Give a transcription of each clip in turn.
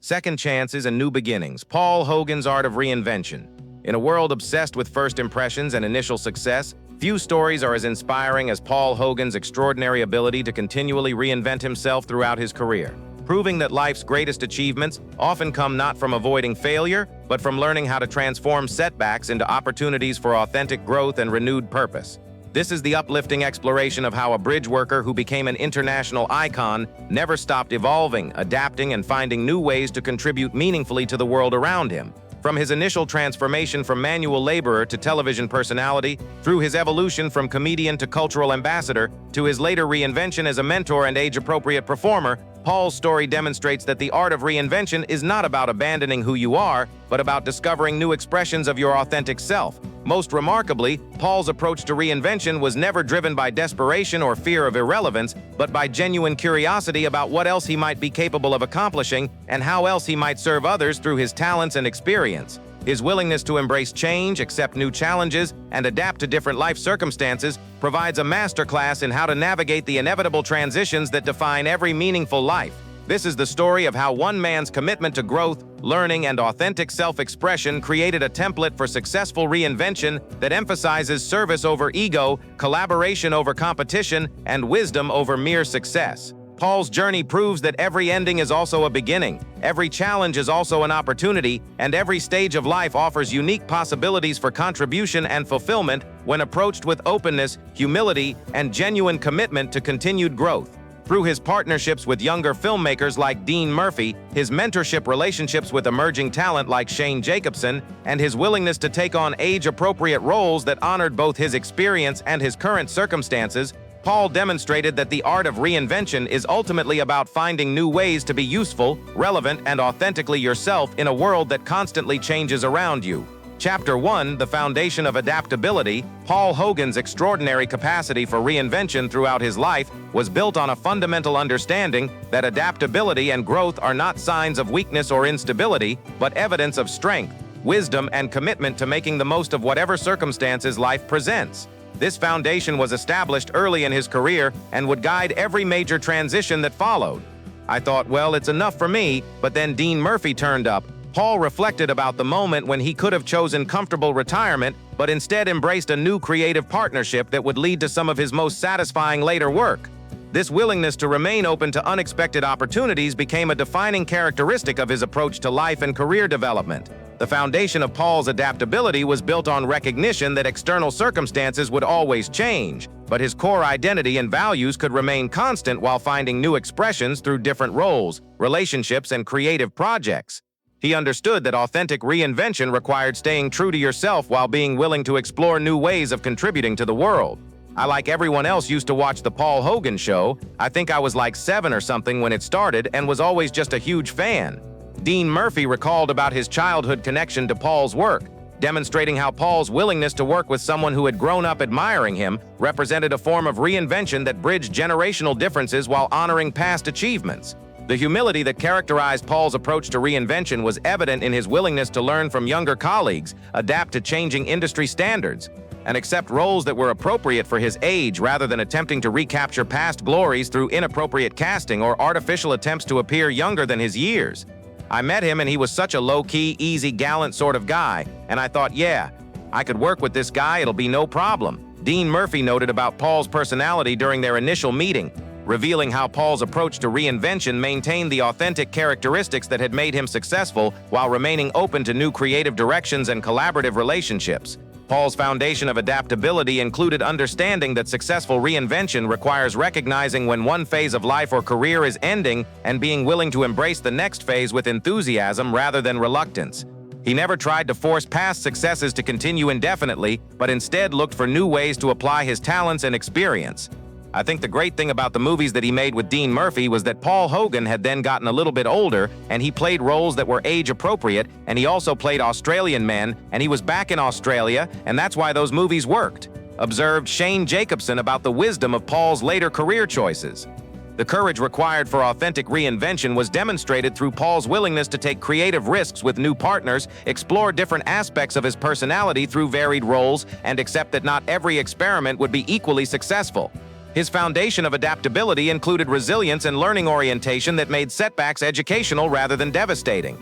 second chances, and new beginnings. Paul Hogan's Art of Reinvention. In a world obsessed with first impressions and initial success, few stories are as inspiring as Paul Hogan's extraordinary ability to continually reinvent himself throughout his career, proving that life's greatest achievements often come not from avoiding failure, but from learning how to transform setbacks into opportunities for authentic growth and renewed purpose. This is the uplifting exploration of how a bridge worker who became an international icon never stopped evolving, adapting, and finding new ways to contribute meaningfully to the world around him. From his initial transformation from manual laborer to television personality, through his evolution from comedian to cultural ambassador, to his later reinvention as a mentor and age-appropriate performer, Paul's story demonstrates that the art of reinvention is not about abandoning who you are, but about discovering new expressions of your authentic self. Most remarkably, Paul's approach to reinvention was never driven by desperation or fear of irrelevance, but by genuine curiosity about what else he might be capable of accomplishing and how else he might serve others through his talents and experience. His willingness to embrace change, accept new challenges, and adapt to different life circumstances provides a masterclass in how to navigate the inevitable transitions that define every meaningful life. This is the story of how one man's commitment to growth, learning, and authentic self-expression created a template for successful reinvention that emphasizes service over ego, collaboration over competition, and wisdom over mere success. Paul's journey proves that every ending is also a beginning, every challenge is also an opportunity, and every stage of life offers unique possibilities for contribution and fulfillment when approached with openness, humility, and genuine commitment to continued growth. Through his partnerships with younger filmmakers like Dean Murphy, his mentorship relationships with emerging talent like Shane Jacobson, and his willingness to take on age-appropriate roles that honored both his experience and his current circumstances, Paul demonstrated that the art of reinvention is ultimately about finding new ways to be useful, relevant, and authentically yourself in a world that constantly changes around you. Chapter 1, The Foundation of Adaptability. Paul Hogan's extraordinary capacity for reinvention throughout his life was built on a fundamental understanding that adaptability and growth are not signs of weakness or instability, but evidence of strength, wisdom, and commitment to making the most of whatever circumstances life presents. This foundation was established early in his career and would guide every major transition that followed. I thought, well, it's enough for me, but then Dean Murphy turned up. Paul reflected about the moment when he could have chosen comfortable retirement, but instead embraced a new creative partnership that would lead to some of his most satisfying later work. This willingness to remain open to unexpected opportunities became a defining characteristic of his approach to life and career development. The foundation of Paul's adaptability was built on recognition that external circumstances would always change, but his core identity and values could remain constant while finding new expressions through different roles, relationships, and creative projects. He understood that authentic reinvention required staying true to yourself while being willing to explore new ways of contributing to the world. I, like everyone else, used to watch the Paul Hogan show. I think I was like 7 or something when it started and was always just a huge fan. Dean Murphy recalled about his childhood connection to Paul's work, demonstrating how Paul's willingness to work with someone who had grown up admiring him represented a form of reinvention that bridged generational differences while honoring past achievements. The humility that characterized Paul's approach to reinvention was evident in his willingness to learn from younger colleagues, adapt to changing industry standards, and accept roles that were appropriate for his age rather than attempting to recapture past glories through inappropriate casting or artificial attempts to appear younger than his years. I met him and he was such a low-key, easy, gallant sort of guy, and I thought, yeah, I could work with this guy, it'll be no problem. Dean Murphy noted about Paul's personality during their initial meeting, revealing how Paul's approach to reinvention maintained the authentic characteristics that had made him successful while remaining open to new creative directions and collaborative relationships. Paul's foundation of adaptability included understanding that successful reinvention requires recognizing when one phase of life or career is ending and being willing to embrace the next phase with enthusiasm rather than reluctance. He never tried to force past successes to continue indefinitely, but instead looked for new ways to apply his talents and experience. I think the great thing about the movies that he made with Dean Murphy was that Paul Hogan had then gotten a little bit older, and he played roles that were age-appropriate, and he also played Australian men, and he was back in Australia, and that's why those movies worked. Observed Shane Jacobson about the wisdom of Paul's later career choices. The courage required for authentic reinvention was demonstrated through Paul's willingness to take creative risks with new partners, explore different aspects of his personality through varied roles, and accept that not every experiment would be equally successful. His foundation of adaptability included resilience and learning orientation that made setbacks educational rather than devastating.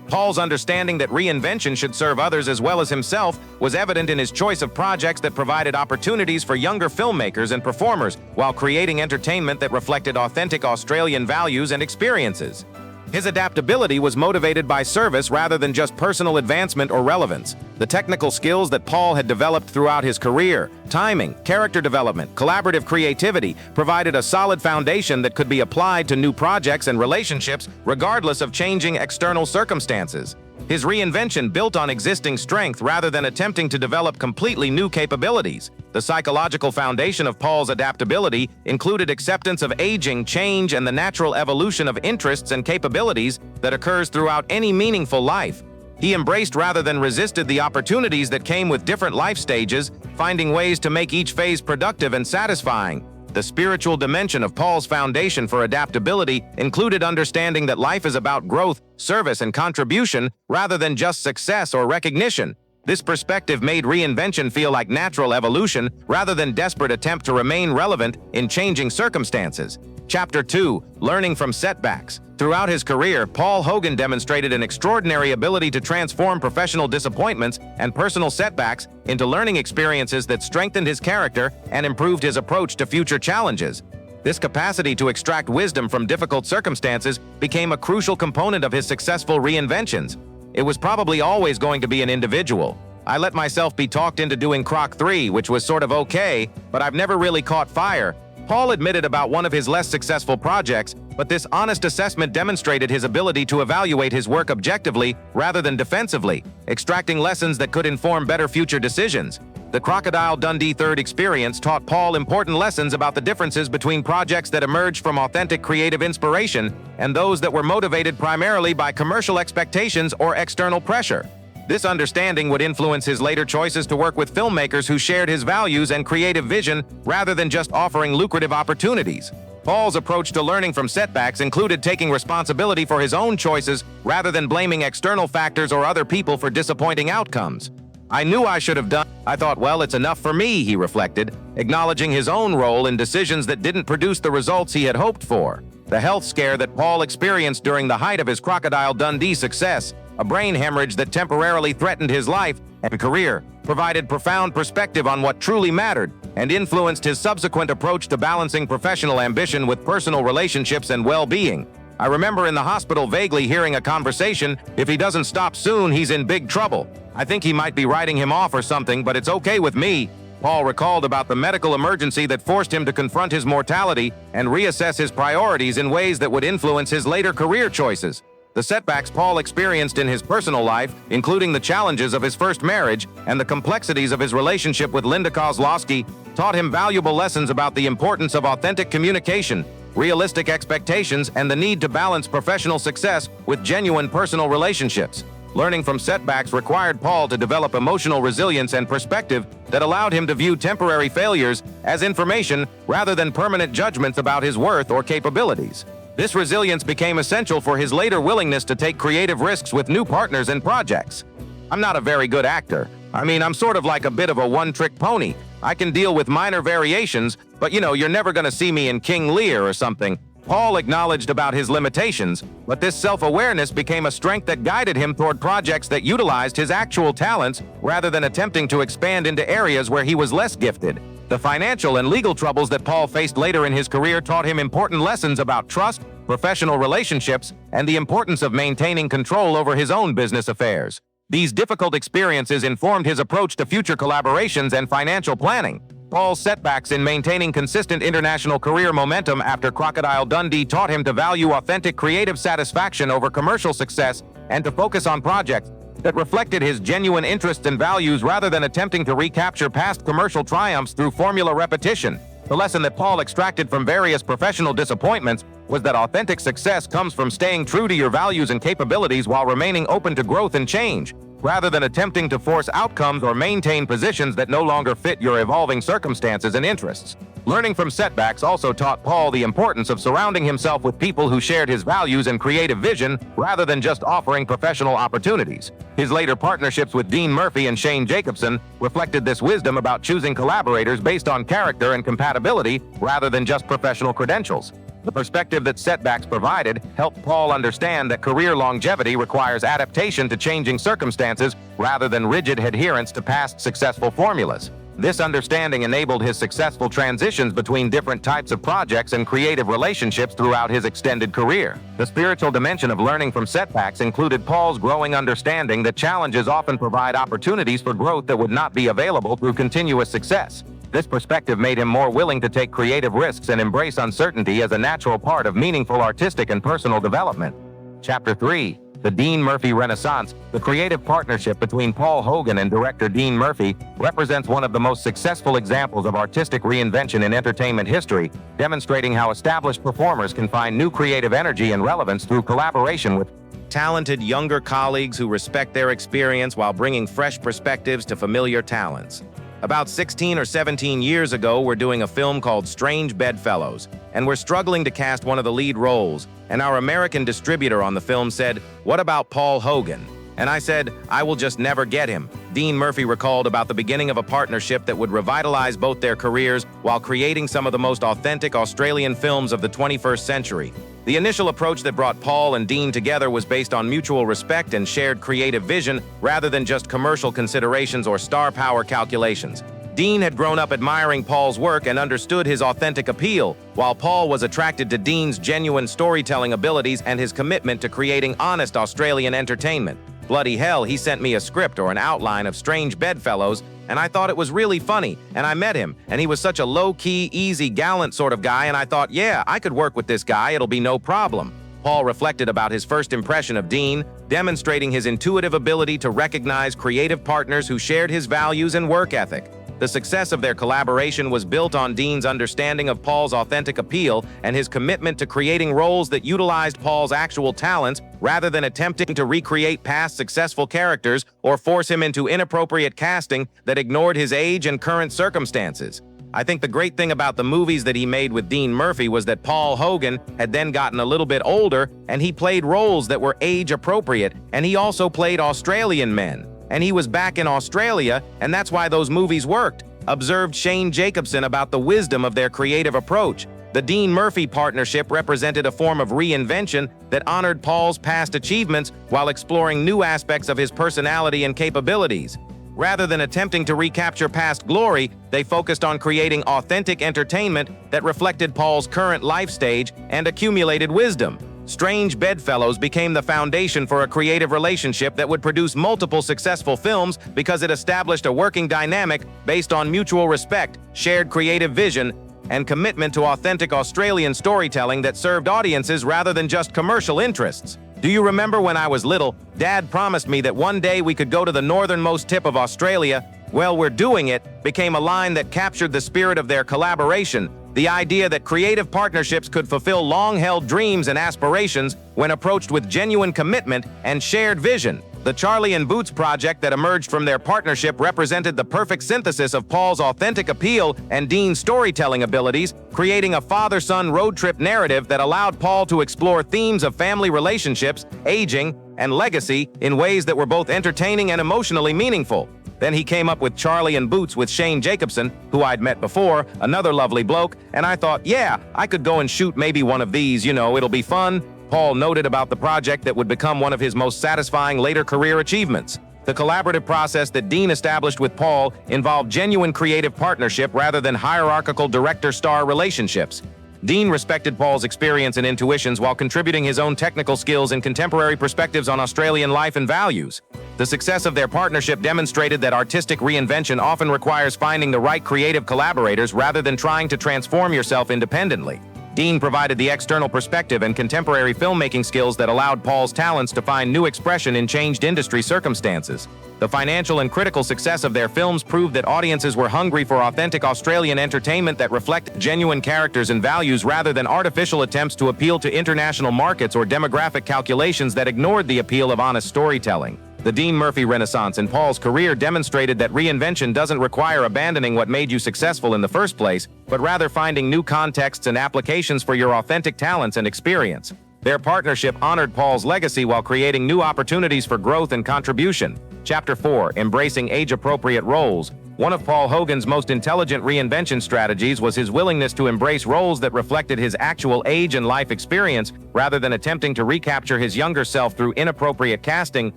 Paul's understanding that reinvention should serve others as well as himself was evident in his choice of projects that provided opportunities for younger filmmakers and performers while creating entertainment that reflected authentic Australian values and experiences. His adaptability was motivated by service rather than just personal advancement or relevance. The technical skills that Paul had developed throughout his career, timing, character development, collaborative creativity, provided a solid foundation that could be applied to new projects and relationships regardless of changing external circumstances. His reinvention built on existing strength rather than attempting to develop completely new capabilities. The psychological foundation of Paul's adaptability included acceptance of aging, change, and the natural evolution of interests and capabilities that occurs throughout any meaningful life. He embraced rather than resisted the opportunities that came with different life stages, finding ways to make each phase productive and satisfying. The spiritual dimension of Paul's foundation for adaptability included understanding that life is about growth, service, and contribution rather than just success or recognition. This perspective made reinvention feel like natural evolution rather than desperate attempt to remain relevant in changing circumstances. Chapter 2: Learning from Setbacks. Throughout his career, Paul Hogan demonstrated an extraordinary ability to transform professional disappointments and personal setbacks into learning experiences that strengthened his character and improved his approach to future challenges. This capacity to extract wisdom from difficult circumstances became a crucial component of his successful reinventions. It was probably always going to be an individual. I let myself be talked into doing Croc 3, which was sort of okay, but I've never really caught fire. Paul admitted about one of his less successful projects, but this honest assessment demonstrated his ability to evaluate his work objectively rather than defensively, extracting lessons that could inform better future decisions. The Crocodile Dundee third experience taught Paul important lessons about the differences between projects that emerged from authentic creative inspiration and those that were motivated primarily by commercial expectations or external pressure. This understanding would influence his later choices to work with filmmakers who shared his values and creative vision rather than just offering lucrative opportunities. Paul's approach to learning from setbacks included taking responsibility for his own choices rather than blaming external factors or other people for disappointing outcomes. I knew I should have done. I thought, well, it's enough for me, he reflected, acknowledging his own role in decisions that didn't produce the results he had hoped for. The health scare that Paul experienced during the height of his Crocodile Dundee success, a brain hemorrhage that temporarily threatened his life and career, provided profound perspective on what truly mattered and influenced his subsequent approach to balancing professional ambition with personal relationships and well-being. I remember in the hospital vaguely hearing a conversation, if he doesn't stop soon, he's in big trouble. I think he might be writing him off or something, but it's okay with me. Paul recalled about the medical emergency that forced him to confront his mortality and reassess his priorities in ways that would influence his later career choices. The setbacks Paul experienced in his personal life, including the challenges of his first marriage and the complexities of his relationship with Linda Kozlowski, taught him valuable lessons about the importance of authentic communication, realistic expectations, and the need to balance professional success with genuine personal relationships. Learning from setbacks required Paul to develop emotional resilience and perspective that allowed him to view temporary failures as information rather than permanent judgments about his worth or capabilities. This resilience became essential for his later willingness to take creative risks with new partners and projects. I'm not a very good actor. I'm sort of like a bit of a one-trick pony. I can deal with minor variations, but you're never going to see me in King Lear or something. Paul acknowledged about his limitations, but this self-awareness became a strength that guided him toward projects that utilized his actual talents rather than attempting to expand into areas where he was less gifted. The financial and legal troubles that Paul faced later in his career taught him important lessons about trust, professional relationships, and the importance of maintaining control over his own business affairs. These difficult experiences informed his approach to future collaborations and financial planning. Paul's setbacks in maintaining consistent international career momentum after Crocodile Dundee taught him to value authentic creative satisfaction over commercial success and to focus on projects that reflected his genuine interests and values rather than attempting to recapture past commercial triumphs through formula repetition. The lesson that Paul extracted from various professional disappointments was that authentic success comes from staying true to your values and capabilities while remaining open to growth and change. rather than attempting to force outcomes or maintain positions that no longer fit your evolving circumstances and interests. Learning from setbacks also taught Paul the importance of surrounding himself with people who shared his values and creative vision rather than just offering professional opportunities. His later partnerships with Dean Murphy and Shane Jacobson reflected this wisdom about choosing collaborators based on character and compatibility rather than just professional credentials. The perspective that setbacks provided helped Paul understand that career longevity requires adaptation to changing circumstances rather than rigid adherence to past successful formulas. This understanding enabled his successful transitions between different types of projects and creative relationships throughout his extended career. The spiritual dimension of learning from setbacks included Paul's growing understanding that challenges often provide opportunities for growth that would not be available through continuous success. This perspective made him more willing to take creative risks and embrace uncertainty as a natural part of meaningful artistic and personal development. Chapter 3. The Dean Murphy Renaissance. The creative partnership between Paul Hogan and director Dean Murphy represents one of the most successful examples of artistic reinvention in entertainment history, demonstrating how established performers can find new creative energy and relevance through collaboration with talented younger colleagues who respect their experience while bringing fresh perspectives to familiar talents. About 16 or 17 years ago, we're doing a film called Strange Bedfellows, and we're struggling to cast one of the lead roles, and our American distributor on the film said, "What about Paul Hogan?" And I said, "I will just never get him." Dean Murphy recalled about the beginning of a partnership that would revitalize both their careers while creating some of the most authentic Australian films of the 21st century. The initial approach that brought Paul and Dean together was based on mutual respect and shared creative vision rather than just commercial considerations or star power calculations. Dean had grown up admiring Paul's work and understood his authentic appeal, while Paul was attracted to Dean's genuine storytelling abilities and his commitment to creating honest Australian entertainment. Bloody hell, he sent me a script or an outline of Strange Bedfellows, and I thought it was really funny, and I met him, and he was such a low-key, easy, gallant sort of guy, and I thought, yeah, I could work with this guy, it'll be no problem. Paul reflected about his first impression of Dean, demonstrating his intuitive ability to recognize creative partners who shared his values and work ethic. The success of their collaboration was built on Dean's understanding of Paul's authentic appeal and his commitment to creating roles that utilized Paul's actual talents rather than attempting to recreate past successful characters or force him into inappropriate casting that ignored his age and current circumstances. I think the great thing about the movies that he made with Dean Murphy was that Paul Hogan had then gotten a little bit older and he played roles that were age appropriate, and he also played Australian men. And he was back in Australia, and that's why those movies worked, observed Shane Jacobson about the wisdom of their creative approach. The Dean Murphy partnership represented a form of reinvention that honored Paul's past achievements while exploring new aspects of his personality and capabilities. Rather than attempting to recapture past glory, they focused on creating authentic entertainment that reflected Paul's current life stage and accumulated wisdom. Strange Bedfellows became the foundation for a creative relationship that would produce multiple successful films because it established a working dynamic based on mutual respect, shared creative vision, and commitment to authentic Australian storytelling that served audiences rather than just commercial interests. Do you remember when I was little, Dad promised me that one day we could go to the northernmost tip of Australia? Well, we're doing it became a line that captured the spirit of their collaboration. The idea that creative partnerships could fulfill long-held dreams and aspirations when approached with genuine commitment and shared vision. The Charlie and Boots project that emerged from their partnership represented the perfect synthesis of Paul's authentic appeal and Dean's storytelling abilities, creating a father-son road trip narrative that allowed Paul to explore themes of family relationships, aging, and legacy in ways that were both entertaining and emotionally meaningful. Then he came up with Charlie and Boots with Shane Jacobson, who I'd met before, another lovely bloke, and I thought, yeah, I could go and shoot maybe one of these, it'll be fun. Paul noted about the project that would become one of his most satisfying later career achievements. The collaborative process that Dean established with Paul involved genuine creative partnership rather than hierarchical director-star relationships. Dean respected Paul's experience and intuitions while contributing his own technical skills and contemporary perspectives on Australian life and values. The success of their partnership demonstrated that artistic reinvention often requires finding the right creative collaborators rather than trying to transform yourself independently. Dean provided the external perspective and contemporary filmmaking skills that allowed Paul's talents to find new expression in changed industry circumstances. The financial and critical success of their films proved that audiences were hungry for authentic Australian entertainment that reflected genuine characters and values rather than artificial attempts to appeal to international markets or demographic calculations that ignored the appeal of honest storytelling. The Dean Murphy Renaissance in Paul's career demonstrated that reinvention doesn't require abandoning what made you successful in the first place, but rather finding new contexts and applications for your authentic talents and experience. Their partnership honored Paul's legacy while creating new opportunities for growth and contribution. Chapter 4: Embracing Age-Appropriate Roles. One of Paul Hogan's most intelligent reinvention strategies was his willingness to embrace roles that reflected his actual age and life experience, rather than attempting to recapture his younger self through inappropriate casting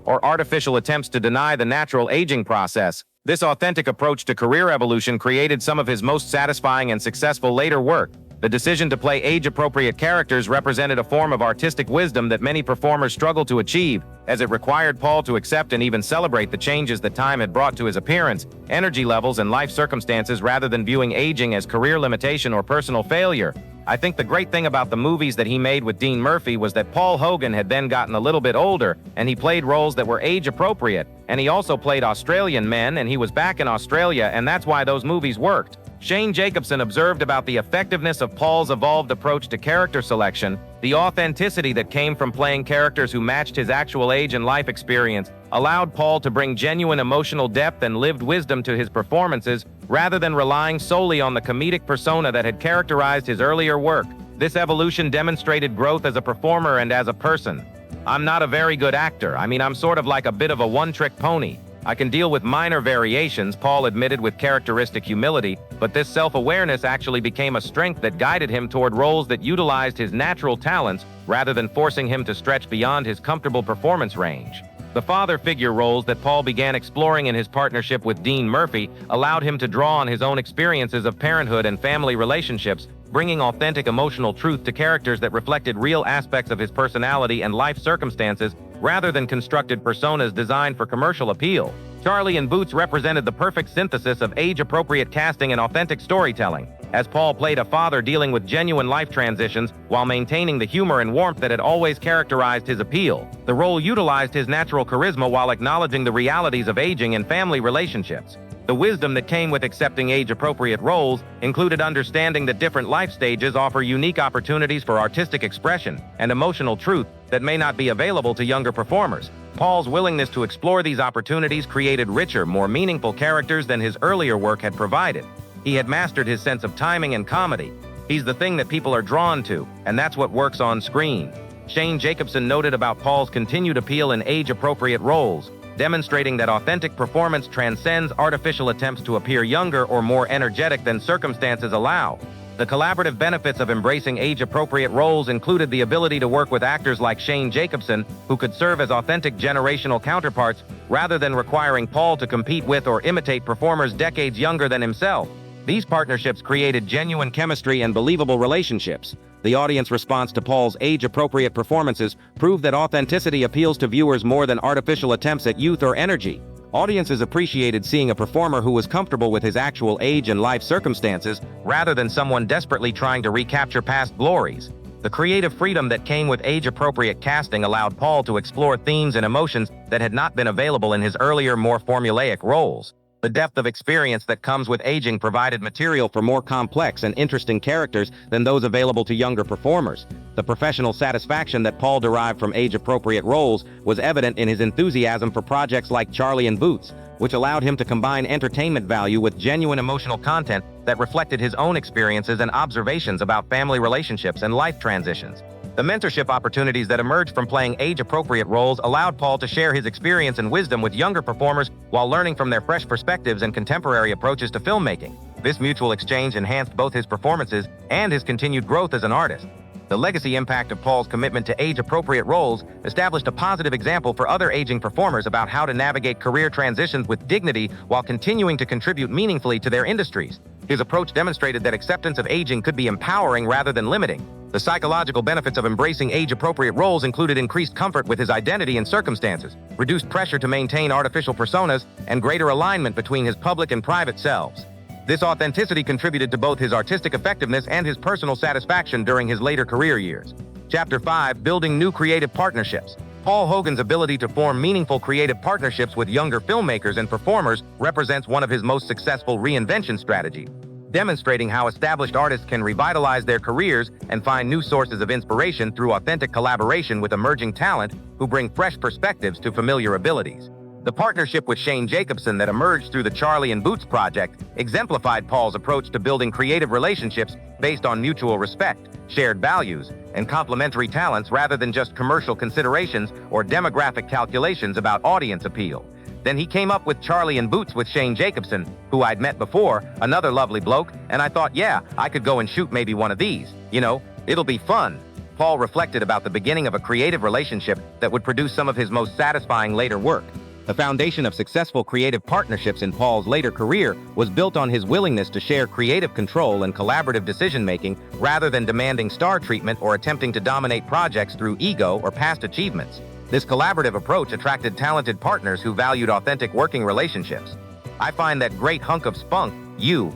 or artificial attempts to deny the natural aging process. This authentic approach to career evolution created some of his most satisfying and successful later work. The decision to play age-appropriate characters represented a form of artistic wisdom that many performers struggle to achieve, as it required Paul to accept and even celebrate the changes that time had brought to his appearance, energy levels, and life circumstances rather than viewing aging as career limitation or personal failure. I think the great thing about the movies that he made with Dean Murphy was that Paul Hogan had then gotten a little bit older, and he played roles that were age-appropriate, and he also played Australian men, and he was back in Australia, and that's why those movies worked. Shane Jacobson observed about the effectiveness of Paul's evolved approach to character selection. The authenticity that came from playing characters who matched his actual age and life experience allowed Paul to bring genuine emotional depth and lived wisdom to his performances, rather than relying solely on the comedic persona that had characterized his earlier work. This evolution demonstrated growth as a performer and as a person. "I'm not a very good actor. I'm sort of like a bit of a one-trick pony. I can deal with minor variations," Paul admitted with characteristic humility, but this self-awareness actually became a strength that guided him toward roles that utilized his natural talents rather than forcing him to stretch beyond his comfortable performance range. The father figure roles that Paul began exploring in his partnership with Dean Murphy allowed him to draw on his own experiences of parenthood and family relationships, bringing authentic emotional truth to characters that reflected real aspects of his personality and life circumstances, rather than constructed personas designed for commercial appeal. Charlie and Boots represented the perfect synthesis of age-appropriate casting and authentic storytelling, as Paul played a father dealing with genuine life transitions while maintaining the humor and warmth that had always characterized his appeal. The role utilized his natural charisma while acknowledging the realities of aging and family relationships. The wisdom that came with accepting age-appropriate roles included understanding that different life stages offer unique opportunities for artistic expression and emotional truth that may not be available to younger performers. Paul's willingness to explore these opportunities created richer, more meaningful characters than his earlier work had provided. He had mastered his sense of timing and comedy. He's the thing that people are drawn to, and that's what works on screen. Shane Jacobson noted about Paul's continued appeal in age-appropriate roles, demonstrating that authentic performance transcends artificial attempts to appear younger or more energetic than circumstances allow. The collaborative benefits of embracing age-appropriate roles included the ability to work with actors like Shane Jacobson, who could serve as authentic generational counterparts rather than requiring Paul to compete with or imitate performers decades younger than himself. These partnerships created genuine chemistry and believable relationships. The audience response to Paul's age-appropriate performances proved that authenticity appeals to viewers more than artificial attempts at youth or energy. Audiences appreciated seeing a performer who was comfortable with his actual age and life circumstances, rather than someone desperately trying to recapture past glories. The creative freedom that came with age-appropriate casting allowed Paul to explore themes and emotions that had not been available in his earlier, more formulaic roles. The depth of experience that comes with aging provided material for more complex and interesting characters than those available to younger performers. The professional satisfaction that Paul derived from age-appropriate roles was evident in his enthusiasm for projects like Charlie and Boots, which allowed him to combine entertainment value with genuine emotional content that reflected his own experiences and observations about family relationships and life transitions. The mentorship opportunities that emerged from playing age-appropriate roles allowed Paul to share his experience and wisdom with younger performers while learning from their fresh perspectives and contemporary approaches to filmmaking. This mutual exchange enhanced both his performances and his continued growth as an artist. The legacy impact of Paul's commitment to age-appropriate roles established a positive example for other aging performers about how to navigate career transitions with dignity while continuing to contribute meaningfully to their industries. His approach demonstrated that acceptance of aging could be empowering rather than limiting. The psychological benefits of embracing age-appropriate roles included increased comfort with his identity and circumstances, reduced pressure to maintain artificial personas, and greater alignment between his public and private selves. This authenticity contributed to both his artistic effectiveness and his personal satisfaction during his later career years. Chapter 5: Building New Creative Partnerships. Paul Hogan's ability to form meaningful creative partnerships with younger filmmakers and performers represents one of his most successful reinvention strategies. demonstrating how established artists can revitalize their careers and find new sources of inspiration through authentic collaboration with emerging talent who bring fresh perspectives to familiar abilities. The partnership with Shane Jacobson that emerged through the Charlie and Boots project exemplified Paul's approach to building creative relationships based on mutual respect, shared values, and complementary talents rather than just commercial considerations or demographic calculations about audience appeal. Then he came up with Charlie and Boots with Shane Jacobson, who I'd met before, another lovely bloke, and I thought, yeah, I could go and shoot maybe one of these. It'll be fun. Paul reflected about the beginning of a creative relationship that would produce some of his most satisfying later work. The foundation of successful creative partnerships in Paul's later career was built on his willingness to share creative control and collaborative decision-making rather than demanding star treatment or attempting to dominate projects through ego or past achievements. This collaborative approach attracted talented partners who valued authentic working relationships. I find that great hunk of spunk,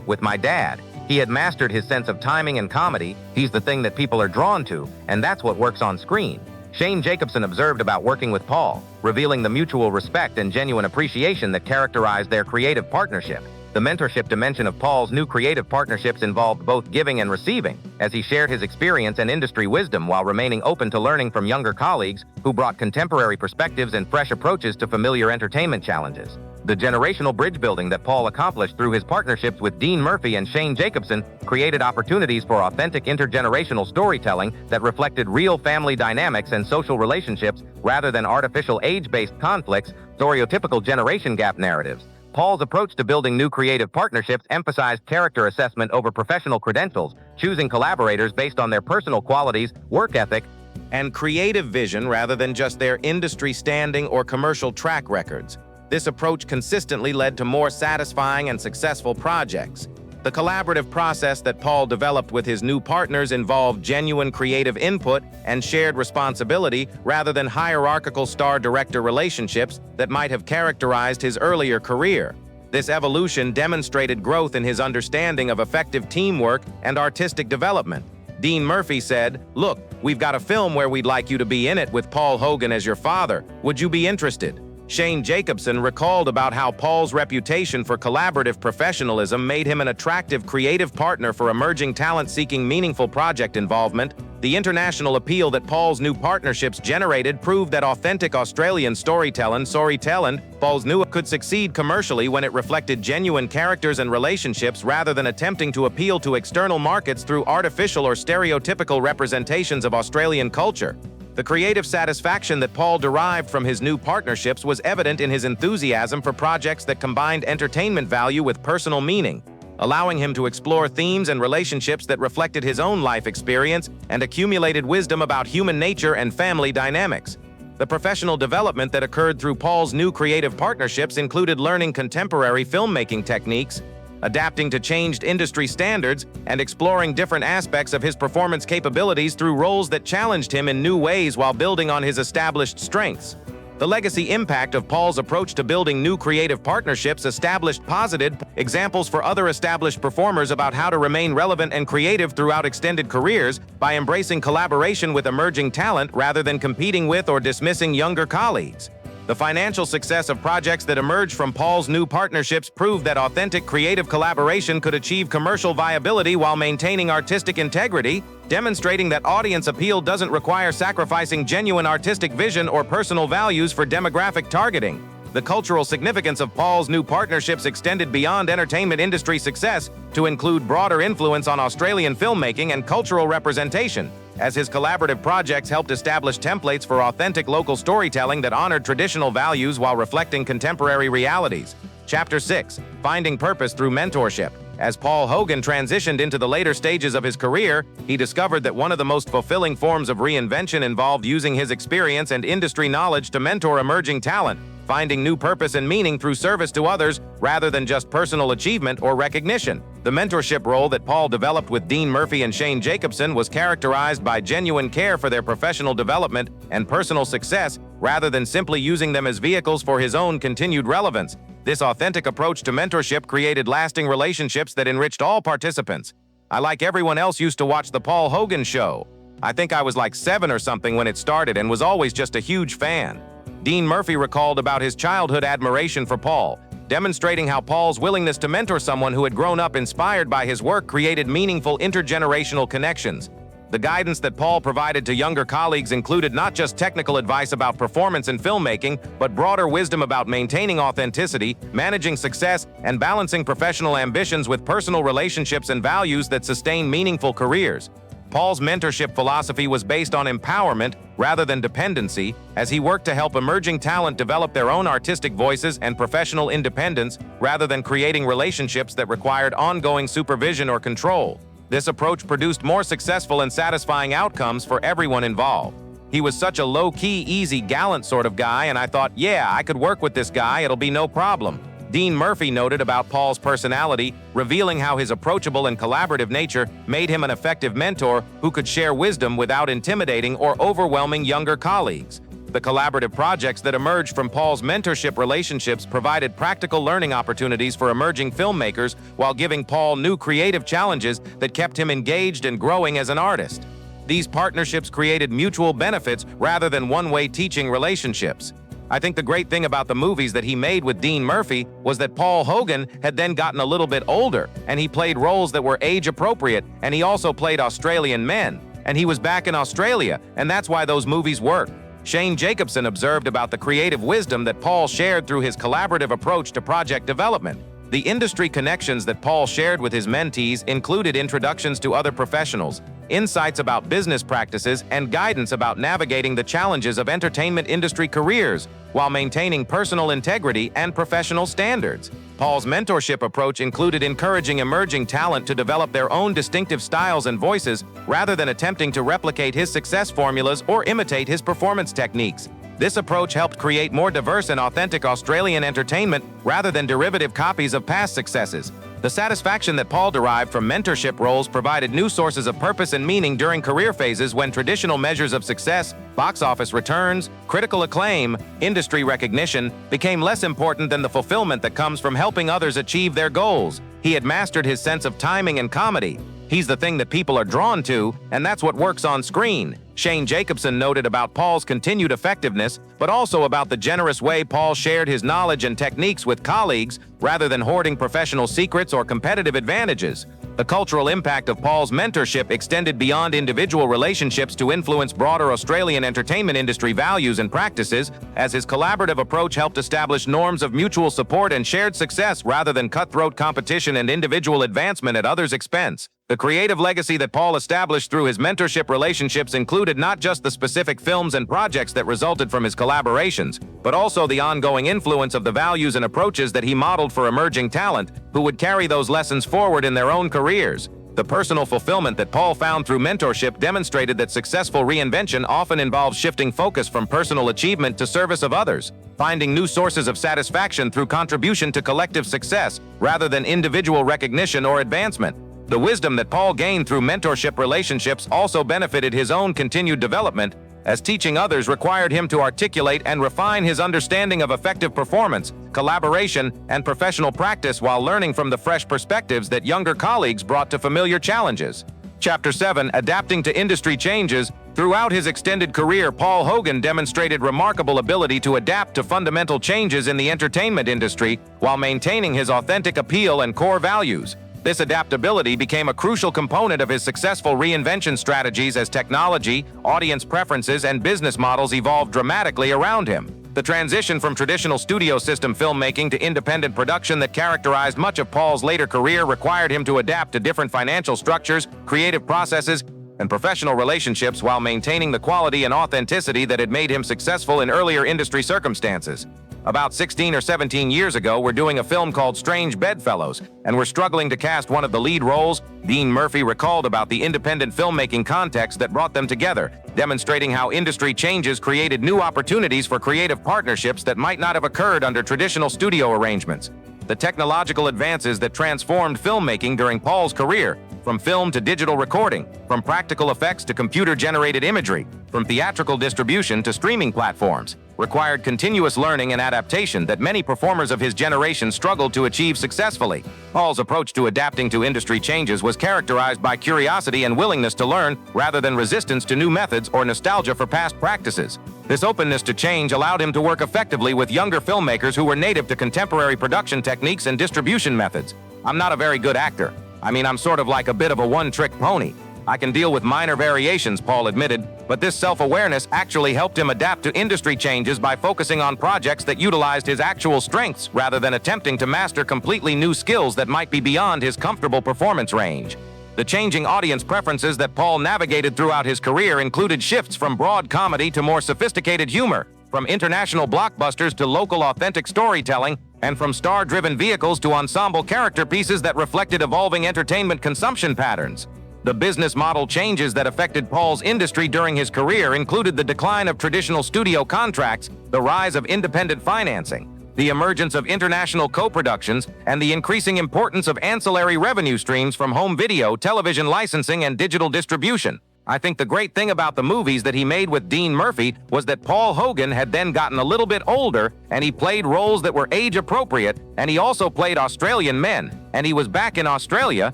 with my dad. He had mastered his sense of timing and comedy. He's the thing that people are drawn to, and that's what works on screen. Shane Jacobson observed about working with Paul, revealing the mutual respect and genuine appreciation that characterized their creative partnership. The mentorship dimension of Paul's new creative partnerships involved both giving and receiving, as he shared his experience and industry wisdom while remaining open to learning from younger colleagues who brought contemporary perspectives and fresh approaches to familiar entertainment challenges. The generational bridge building that Paul accomplished through his partnerships with Dean Murphy and Shane Jacobson created opportunities for authentic intergenerational storytelling that reflected real family dynamics and social relationships rather than artificial age-based conflicts, stereotypical generation gap narratives. Paul's approach to building new creative partnerships emphasized character assessment over professional credentials, choosing collaborators based on their personal qualities, work ethic, and creative vision rather than just their industry standing or commercial track records. This approach consistently led to more satisfying and successful projects. The collaborative process that Paul developed with his new partners involved genuine creative input and shared responsibility rather than hierarchical star-director relationships that might have characterized his earlier career. This evolution demonstrated growth in his understanding of effective teamwork and artistic development. Dean Murphy said, "Look, we've got a film where we'd like you to be in it with Paul Hogan as your father. Would you be interested?" Shane Jacobson recalled about how Paul's reputation for collaborative professionalism made him an attractive creative partner for emerging talent seeking meaningful project involvement. The international appeal that Paul's new partnerships generated proved that authentic Australian storytelling, Paul's new could succeed commercially when it reflected genuine characters and relationships rather than attempting to appeal to external markets through artificial or stereotypical representations of Australian culture. The creative satisfaction that Paul derived from his new partnerships was evident in his enthusiasm for projects that combined entertainment value with personal meaning, allowing him to explore themes and relationships that reflected his own life experience and accumulated wisdom about human nature and family dynamics. The professional development that occurred through Paul's new creative partnerships included learning contemporary filmmaking techniques, adapting to changed industry standards, and exploring different aspects of his performance capabilities through roles that challenged him in new ways while building on his established strengths. The legacy impact of Paul's approach to building new creative partnerships established positive examples for other established performers about how to remain relevant and creative throughout extended careers by embracing collaboration with emerging talent rather than competing with or dismissing younger colleagues. The financial success of projects that emerged from Paul's new partnerships proved that authentic creative collaboration could achieve commercial viability while maintaining artistic integrity, demonstrating that audience appeal doesn't require sacrificing genuine artistic vision or personal values for demographic targeting. The cultural significance of Paul's new partnerships extended beyond entertainment industry success to include broader influence on Australian filmmaking and cultural representation, as his collaborative projects helped establish templates for authentic local storytelling that honored traditional values while reflecting contemporary realities. Chapter 6: Finding Purpose Through Mentorship. As Paul Hogan transitioned into the later stages of his career, he discovered that one of the most fulfilling forms of reinvention involved using his experience and industry knowledge to mentor emerging talent, finding new purpose and meaning through service to others rather than just personal achievement or recognition. The mentorship role that Paul developed with Dean Murphy and Shane Jacobson was characterized by genuine care for their professional development and personal success rather than simply using them as vehicles for his own continued relevance. This authentic approach to mentorship created lasting relationships that enriched all participants. I, like everyone else, used to watch the Paul Hogan show. I think I was like 7 or something when it started and was always just a huge fan. Dean Murphy recalled about his childhood admiration for Paul. demonstrating how Paul's willingness to mentor someone who had grown up inspired by his work created meaningful intergenerational connections. The guidance that Paul provided to younger colleagues included not just technical advice about performance in filmmaking, but broader wisdom about maintaining authenticity, managing success, and balancing professional ambitions with personal relationships and values that sustain meaningful careers. Paul's mentorship philosophy was based on empowerment rather than dependency, as he worked to help emerging talent develop their own artistic voices and professional independence rather than creating relationships that required ongoing supervision or control. This approach produced more successful and satisfying outcomes for everyone involved. He was such a low-key, easy, gallant sort of guy, and I thought, yeah, I could work with this guy, it'll be no problem. Dean Murphy noted about Paul's personality, revealing how his approachable and collaborative nature made him an effective mentor who could share wisdom without intimidating or overwhelming younger colleagues. The collaborative projects that emerged from Paul's mentorship relationships provided practical learning opportunities for emerging filmmakers while giving Paul new creative challenges that kept him engaged and growing as an artist. These partnerships created mutual benefits rather than one-way teaching relationships. I think the great thing about the movies that he made with Dean Murphy was that Paul Hogan had then gotten a little bit older, and he played roles that were age-appropriate, and he also played Australian men, and he was back in Australia, and that's why those movies worked. Shane Jacobson observed about the creative wisdom that Paul shared through his collaborative approach to project development. The industry connections that Paul shared with his mentees included introductions to other professionals, insights about business practices, and guidance about navigating the challenges of entertainment industry careers while maintaining personal integrity and professional standards. Paul's mentorship approach included encouraging emerging talent to develop their own distinctive styles and voices rather than attempting to replicate his success formulas or imitate his performance techniques. This approach helped create more diverse and authentic Australian entertainment rather than derivative copies of past successes. The satisfaction that Paul derived from mentorship roles provided new sources of purpose and meaning during career phases when traditional measures of success, box office returns, critical acclaim, industry recognition, became less important than the fulfillment that comes from helping others achieve their goals. He had mastered his sense of timing and comedy. He's the thing that people are drawn to, and that's what works on screen. Shane Jacobson noted about Paul's continued effectiveness, but also about the generous way Paul shared his knowledge and techniques with colleagues rather than hoarding professional secrets or competitive advantages. The cultural impact of Paul's mentorship extended beyond individual relationships to influence broader Australian entertainment industry values and practices, as his collaborative approach helped establish norms of mutual support and shared success rather than cutthroat competition and individual advancement at others' expense. The creative legacy that Paul established through his mentorship relationships included not just the specific films and projects that resulted from his collaborations, but also the ongoing influence of the values and approaches that he modeled for emerging talent who would carry those lessons forward in their own careers. The personal fulfillment that Paul found through mentorship demonstrated that successful reinvention often involves shifting focus from personal achievement to service of others, finding new sources of satisfaction through contribution to collective success rather than individual recognition or advancement. The wisdom that Paul gained through mentorship relationships also benefited his own continued development, as teaching others required him to articulate and refine his understanding of effective performance, collaboration, and professional practice while learning from the fresh perspectives that younger colleagues brought to familiar challenges. Chapter 7: Adapting to Industry Changes. Throughout his extended career, Paul Hogan demonstrated remarkable ability to adapt to fundamental changes in the entertainment industry while maintaining his authentic appeal and core values. This adaptability became a crucial component of his successful reinvention strategies as technology, audience preferences, and business models evolved dramatically around him. The transition from traditional studio system filmmaking to independent production that characterized much of Paul's later career required him to adapt to different financial structures, creative processes, and professional relationships while maintaining the quality and authenticity that had made him successful in earlier industry circumstances. About 16 or 17 years ago, we're doing a film called Strange Bedfellows, and we're struggling to cast one of the lead roles. Dean Murphy recalled about the independent filmmaking context that brought them together, demonstrating how industry changes created new opportunities for creative partnerships that might not have occurred under traditional studio arrangements. The technological advances that transformed filmmaking during Paul's career, from film to digital recording, from practical effects to computer-generated imagery, from theatrical distribution to streaming platforms, required continuous learning and adaptation that many performers of his generation struggled to achieve successfully. Paul's approach to adapting to industry changes was characterized by curiosity and willingness to learn rather than resistance to new methods or nostalgia for past practices. This openness to change allowed him to work effectively with younger filmmakers who were native to contemporary production techniques and distribution methods. I'm not a very good actor. I'm sort of like a bit of a one-trick pony. I can deal with minor variations, Paul admitted, but this self-awareness actually helped him adapt to industry changes by focusing on projects that utilized his actual strengths rather than attempting to master completely new skills that might be beyond his comfortable performance range. The changing audience preferences that Paul navigated throughout his career included shifts from broad comedy to more sophisticated humor, from international blockbusters to local authentic storytelling, and from star-driven vehicles to ensemble character pieces that reflected evolving entertainment consumption patterns. The business model changes that affected Paul's industry during his career included the decline of traditional studio contracts, the rise of independent financing, the emergence of international co-productions, and the increasing importance of ancillary revenue streams from home video, television licensing, and digital distribution. I think the great thing about the movies that he made with Dean Murphy was that Paul Hogan had then gotten a little bit older, and he played roles that were age-appropriate, and he also played Australian men, and he was back in Australia.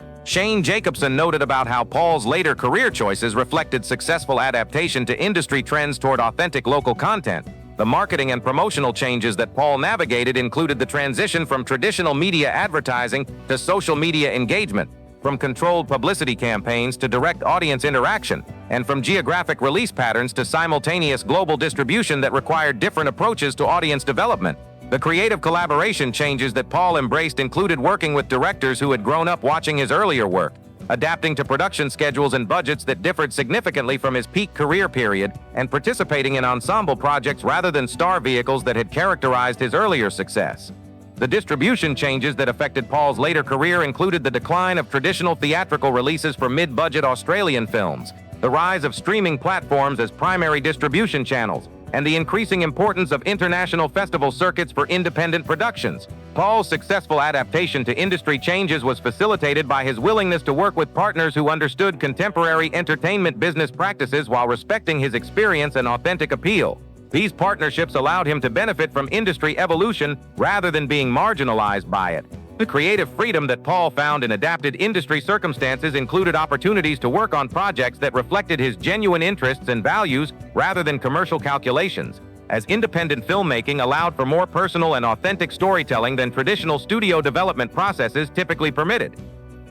Shane Jacobson noted about how Paul's later career choices reflected successful adaptation to industry trends toward authentic local content. The marketing and promotional changes that Paul navigated included the transition from traditional media advertising to social media engagement, from controlled publicity campaigns to direct audience interaction, and from geographic release patterns to simultaneous global distribution that required different approaches to audience development. The creative collaboration changes that Paul embraced included working with directors who had grown up watching his earlier work, adapting to production schedules and budgets that differed significantly from his peak career period, and participating in ensemble projects rather than star vehicles that had characterized his earlier success. The distribution changes that affected Paul's later career included the decline of traditional theatrical releases for mid-budget Australian films, the rise of streaming platforms as primary distribution channels, and the increasing importance of international festival circuits for independent productions. Paul's successful adaptation to industry changes was facilitated by his willingness to work with partners who understood contemporary entertainment business practices while respecting his experience and authentic appeal. These partnerships allowed him to benefit from industry evolution rather than being marginalized by it. The creative freedom that Paul found in adapted industry circumstances included opportunities to work on projects that reflected his genuine interests and values rather than commercial calculations, as independent filmmaking allowed for more personal and authentic storytelling than traditional studio development processes typically permitted.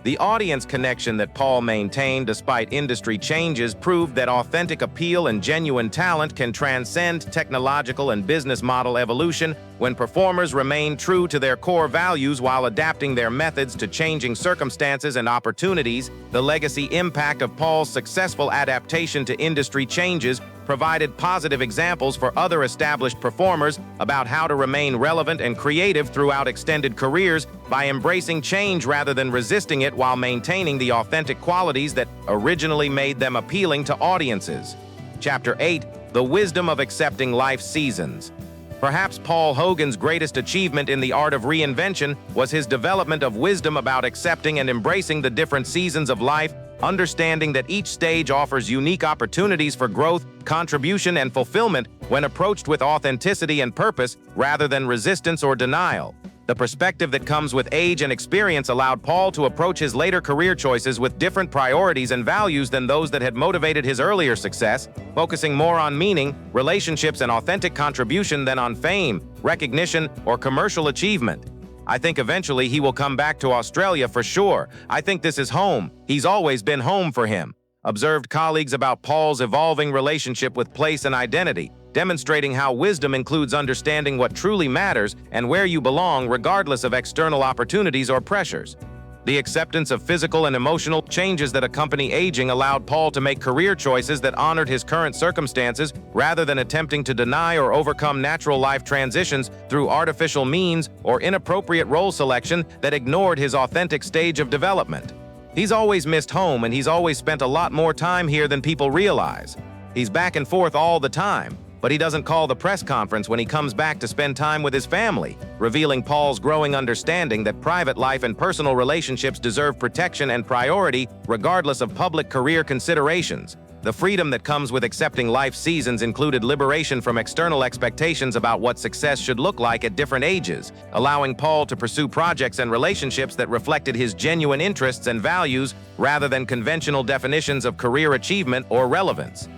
The audience connection that Paul maintained despite industry changes proved that authentic appeal and genuine talent can transcend technological and business model evolution when performers remain true to their core values while adapting their methods to changing circumstances and opportunities. The legacy impact of Paul's successful adaptation to industry changes provided positive examples for other established performers about how to remain relevant and creative throughout extended careers by embracing change rather than resisting it while maintaining the authentic qualities that originally made them appealing to audiences. Chapter 8: The Wisdom of Accepting Life's Seasons. Perhaps Paul Hogan's greatest achievement in the art of reinvention was his development of wisdom about accepting and embracing the different seasons of life, understanding that each stage offers unique opportunities for growth, contribution, and fulfillment when approached with authenticity and purpose rather than resistance or denial. The perspective that comes with age and experience allowed Paul to approach his later career choices with different priorities and values than those that had motivated his earlier success, focusing more on meaning, relationships, and authentic contribution than on fame, recognition, or commercial achievement. I think eventually he will come back to Australia for sure. I think this is home. He's always been home for him. Observed colleagues about Paul's evolving relationship with place and identity, demonstrating how wisdom includes understanding what truly matters and where you belong regardless of external opportunities or pressures. The acceptance of physical and emotional changes that accompany aging allowed Paul to make career choices that honored his current circumstances rather than attempting to deny or overcome natural life transitions through artificial means or inappropriate role selection that ignored his authentic stage of development. He's always missed home, and he's always spent a lot more time here than people realize. He's back and forth all the time, but he doesn't call the press conference when he comes back to spend time with his family, revealing Paul's growing understanding that private life and personal relationships deserve protection and priority regardless of public career considerations. The freedom that comes with accepting life's seasons included liberation from external expectations about what success should look like at different ages, allowing Paul to pursue projects and relationships that reflected his genuine interests and values rather than conventional definitions of career achievement or relevance.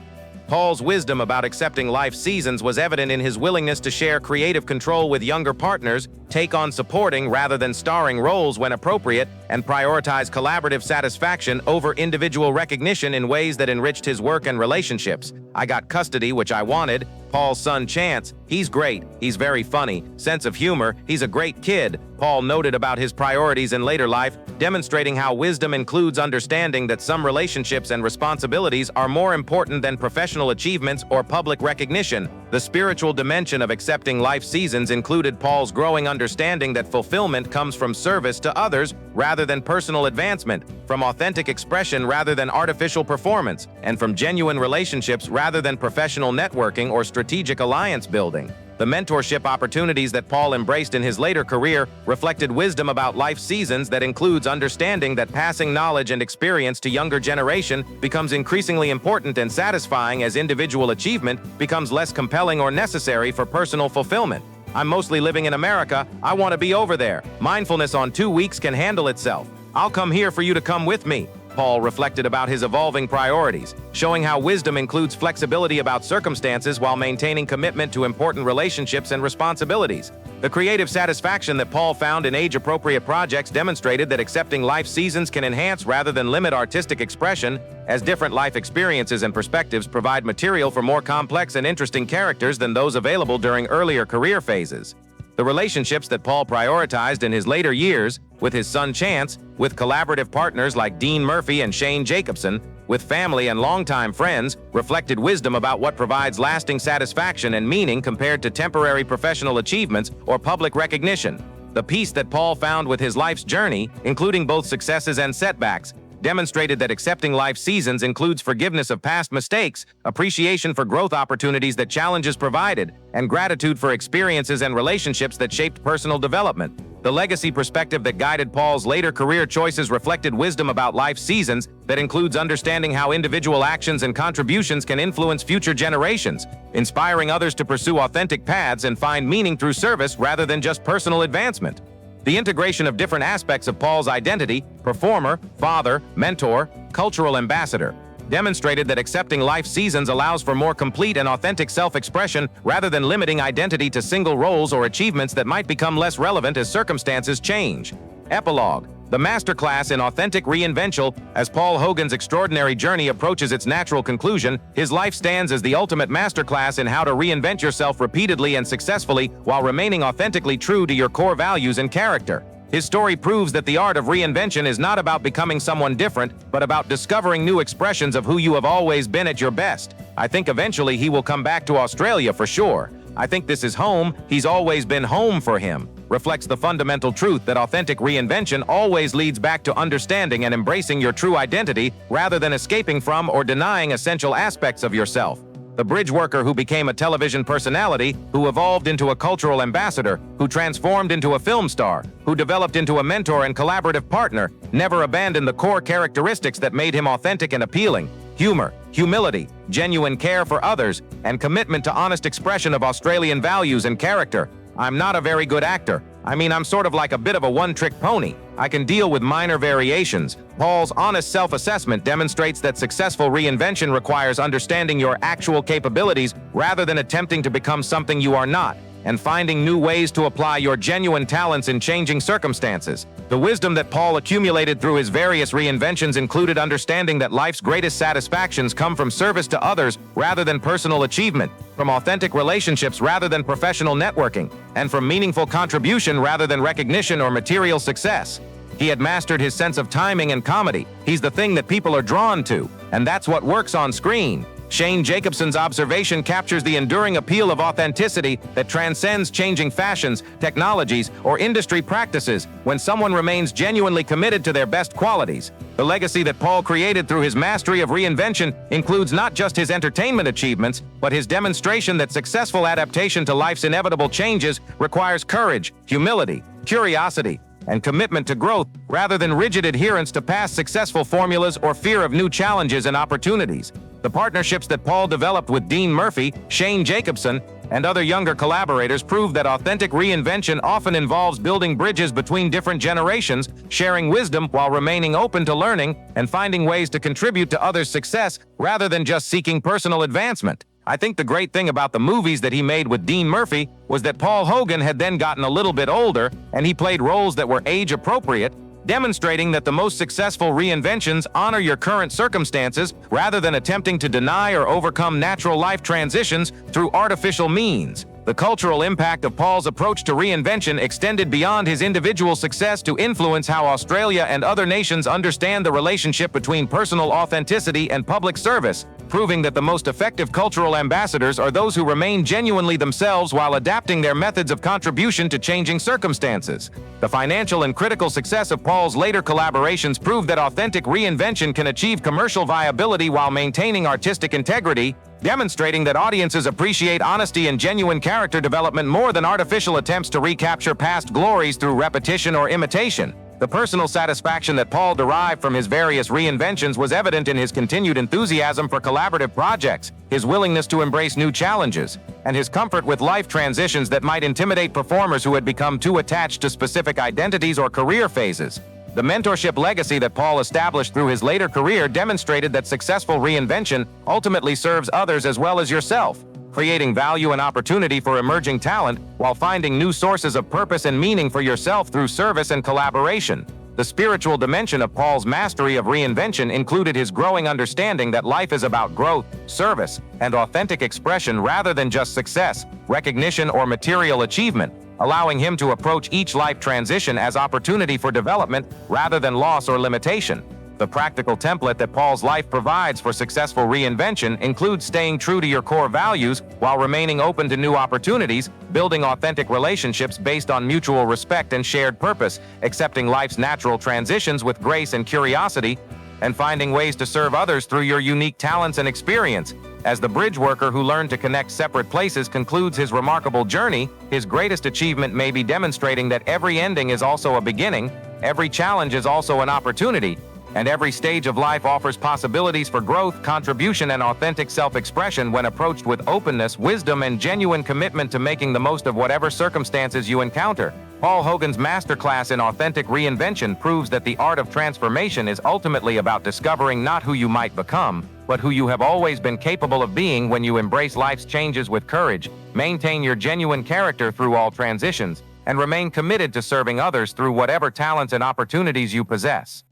Paul's wisdom about accepting life's seasons was evident in his willingness to share creative control with younger partners, take on supporting rather than starring roles when appropriate, and prioritize collaborative satisfaction over individual recognition in ways that enriched his work and relationships. I got custody, which I wanted. Paul's son Chance, he's great, he's very funny, sense of humor, he's a great kid, Paul noted about his priorities in later life, demonstrating how wisdom includes understanding that some relationships and responsibilities are more important than professional achievements or public recognition. The spiritual dimension of accepting life seasons included Paul's growing understanding that fulfillment comes from service to others rather than personal advancement, from authentic expression rather than artificial performance, and from genuine relationships rather than professional networking or strategic alliance building. The mentorship opportunities that Paul embraced in his later career reflected wisdom about life seasons that includes understanding that passing knowledge and experience to younger generation becomes increasingly important and satisfying as individual achievement becomes less compelling or necessary for personal fulfillment. I'm mostly living in America, I want to be over there. Mindfulness on 2 weeks can handle itself. I'll come here for you to come with me. Paul reflected about his evolving priorities, showing how wisdom includes flexibility about circumstances while maintaining commitment to important relationships and responsibilities. The creative satisfaction that Paul found in age-appropriate projects demonstrated that accepting life seasons can enhance rather than limit artistic expression, as different life experiences and perspectives provide material for more complex and interesting characters than those available during earlier career phases. The relationships that Paul prioritized in his later years, with his son Chance, with collaborative partners like Dean Murphy and Shane Jacobson, with family and longtime friends, reflected wisdom about what provides lasting satisfaction and meaning compared to temporary professional achievements or public recognition. The peace that Paul found with his life's journey, including both successes and setbacks, demonstrated that accepting life seasons includes forgiveness of past mistakes, appreciation for growth opportunities that challenges provided, and gratitude for experiences and relationships that shaped personal development. The legacy perspective that guided Paul's later career choices reflected wisdom about life seasons that includes understanding how individual actions and contributions can influence future generations, inspiring others to pursue authentic paths and find meaning through service rather than just personal advancement. The integration of different aspects of Paul's identity, performer, father, mentor, cultural ambassador, demonstrated that accepting life seasons allows for more complete and authentic self-expression rather than limiting identity to single roles or achievements that might become less relevant as circumstances change. Epilogue: the masterclass in authentic reinvention. As Paul Hogan's extraordinary journey approaches its natural conclusion, his life stands as the ultimate masterclass in how to reinvent yourself repeatedly and successfully while remaining authentically true to your core values and character. His story proves that the art of reinvention is not about becoming someone different, but about discovering new expressions of who you have always been at your best. I think eventually he will come back to Australia for sure. I think this is home, he's always been home for him. Reflects the fundamental truth that authentic reinvention always leads back to understanding and embracing your true identity rather than escaping from or denying essential aspects of yourself. The bridge worker who became a television personality, who evolved into a cultural ambassador, who transformed into a film star, who developed into a mentor and collaborative partner, never abandoned the core characteristics that made him authentic and appealing: humor, humility, genuine care for others, and commitment to honest expression of Australian values and character. I'm not a very good actor. I'm sort of like a bit of a one-trick pony. I can deal with minor variations. Paul's honest self-assessment demonstrates that successful reinvention requires understanding your actual capabilities rather than attempting to become something you are not, and finding new ways to apply your genuine talents in changing circumstances. The wisdom that Paul accumulated through his various reinventions included understanding that life's greatest satisfactions come from service to others rather than personal achievement, from authentic relationships rather than professional networking, and from meaningful contribution rather than recognition or material success. He had mastered his sense of timing and comedy. He's the thing that people are drawn to, and that's what works on screen. Shane Jacobson's observation captures the enduring appeal of authenticity that transcends changing fashions, technologies, or industry practices when someone remains genuinely committed to their best qualities. The legacy that Paul created through his mastery of reinvention includes not just his entertainment achievements, but his demonstration that successful adaptation to life's inevitable changes requires courage, humility, curiosity, and commitment to growth rather than rigid adherence to past successful formulas or fear of new challenges and opportunities. The partnerships that Paul developed with Dean Murphy, Shane Jacobson, and other younger collaborators prove that authentic reinvention often involves building bridges between different generations, sharing wisdom while remaining open to learning, and finding ways to contribute to others' success rather than just seeking personal advancement. I think the great thing about the movies that he made with Dean Murphy was that Paul Hogan had then gotten a little bit older, and he played roles that were age-appropriate, demonstrating that the most successful reinventions honor your current circumstances rather than attempting to deny or overcome natural life transitions through artificial means. The cultural impact of Paul's approach to reinvention extended beyond his individual success to influence how Australia and other nations understand the relationship between personal authenticity and public service, proving that the most effective cultural ambassadors are those who remain genuinely themselves while adapting their methods of contribution to changing circumstances. The financial and critical success of Paul's later collaborations prove that authentic reinvention can achieve commercial viability while maintaining artistic integrity, demonstrating that audiences appreciate honesty and genuine character development more than artificial attempts to recapture past glories through repetition or imitation. The personal satisfaction that Paul derived from his various reinventions was evident in his continued enthusiasm for collaborative projects, his willingness to embrace new challenges, and his comfort with life transitions that might intimidate performers who had become too attached to specific identities or career phases. The mentorship legacy that Paul established through his later career demonstrated that successful reinvention ultimately serves others as well as yourself, creating value and opportunity for emerging talent while finding new sources of purpose and meaning for yourself through service and collaboration. The spiritual dimension of Paul's mastery of reinvention included his growing understanding that life is about growth, service, and authentic expression rather than just success, recognition, or material achievement, allowing him to approach each life transition as opportunity for development rather than loss or limitation. The practical template that Paul's life provides for successful reinvention includes staying true to your core values while remaining open to new opportunities, building authentic relationships based on mutual respect and shared purpose, accepting life's natural transitions with grace and curiosity, and finding ways to serve others through your unique talents and experience. As the bridge worker who learned to connect separate places concludes his remarkable journey, his greatest achievement may be demonstrating that every ending is also a beginning, every challenge is also an opportunity, and every stage of life offers possibilities for growth, contribution, and authentic self-expression when approached with openness, wisdom, and genuine commitment to making the most of whatever circumstances you encounter. Paul Hogan's masterclass in authentic reinvention proves that the art of transformation is ultimately about discovering not who you might become, but who you have always been capable of being when you embrace life's changes with courage, maintain your genuine character through all transitions, and remain committed to serving others through whatever talents and opportunities you possess.